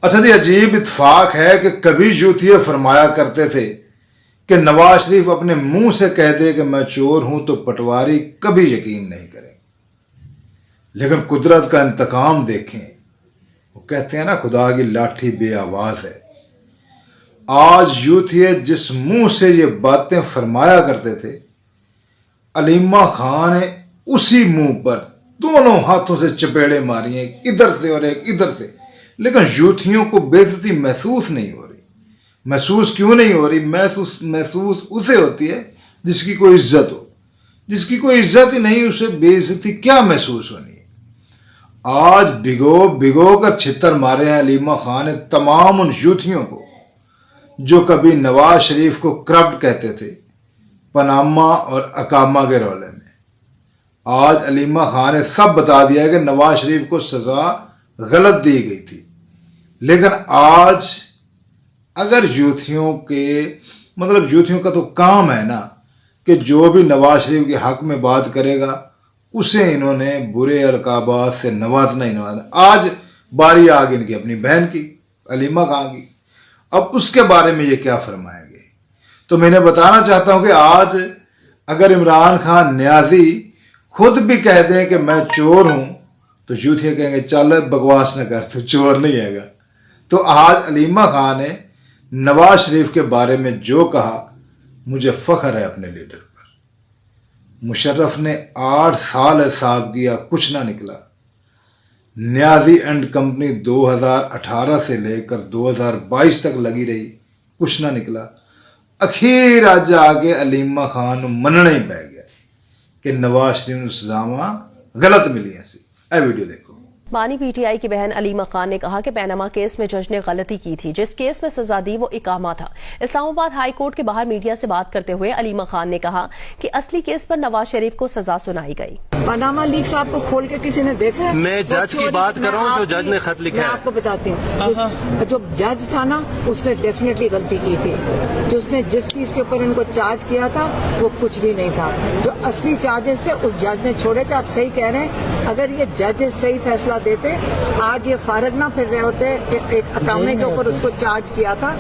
अच्छा जी, अजीब इत्तेफाक है कि कभी यूथिया फरमाया करते थे कि नवाज शरीफ अपने मुंह से कह दे कि मैं चोर हूं तो पटवारी कभी यकीन नहीं करेंगे, लेकिन कुदरत का इंतकाम देखें। वो कहते हैं ना, खुदा की लाठी बे आवाज है। आज यूथिया जिस मुंह से ये बातें फरमाया करते थे, अलीमा खान ने उसी मुंह पर दोनों हाथों से चपेड़े मारी हैं, इधर से और एक इधर से, लेकिन यूथियों को बेइज्जती महसूस नहीं हो रही। महसूस क्यों नहीं हो रही? महसूस उसे होती है जिसकी कोई इज्जत हो। जिसकी कोई इज्जत ही नहीं, उसे बेइज्जती क्या महसूस होनी है? आज भिगो कर छितर मारे हैं अलीमा खान ने तमाम उन यूथियों को जो कभी नवाज शरीफ को करप्ट कहते थे पनामा और अकामा के रोले में। आज अलीमा खान ने सब बता दिया है कि नवाज शरीफ को सजा गलत दी गई थी, लेकिन आज अगर यूथियों का तो काम है ना कि जो भी नवाज शरीफ के हक में बात करेगा उसे इन्होंने बुरे अलकाबात से नवाजना ही नवाजना। आज बारी आ गई इनकी अपनी बहन की, अलीमा खान की। अब उसके बारे में ये क्या फरमाएंगे? तो मैंने बताना चाहता हूं कि आज अगर इमरान खान न्याजी खुद भी कह दें कि मैं चोर हूं तो यूथिया कहेंगे चल बकवास न कर, तू चोर नहीं हैगा। तो आज अलीमा खान ने नवाज शरीफ के बारे में जो कहा, मुझे फख्र है अपने लीडर पर। मुशर्रफ ने 8 साल हिसाब किया, कुछ ना निकला। न्याजी एंड कंपनी 2018 से लेकर 2022 तक लगी रही, कुछ ना निकला। अखीर आज आके अलीमा खान मनना ही पै गया कि नवाज शरीफ को सजावां गलत मिली है। ए वीडियो देखो। बानी पीटीआई की बहन अलीमा खान ने कहा कि पैनामा केस में जज ने गलती की थी, जिस केस में सजा दी वो इकामा था। इस्लामाबाद हाई कोर्ट के बाहर मीडिया से बात करते हुए अलीमा खान ने कहा कि असली केस पर नवाज शरीफ को सजा सुनाई गई। पनामा लीक्स आपको खोल के किसी ने देखा है? मैं जज की बात कर रहा हूँ, जो जज ने खत लिखा है। मैं आपको बताती हूँ, जो जज था ना उसने डेफिनेटली गलती की थी। जो उसने जिस चीज के ऊपर इनको चार्ज किया था वो कुछ भी नहीं था। जो असली चार्जेस थे उस जज ने छोड़े थे। आप सही कह रहे हैं, अगर ये जजेस सही फैसला देते आज ये फारग ना फिर रहे होते। एक अकामे के ऊपर उसको चार्ज किया था।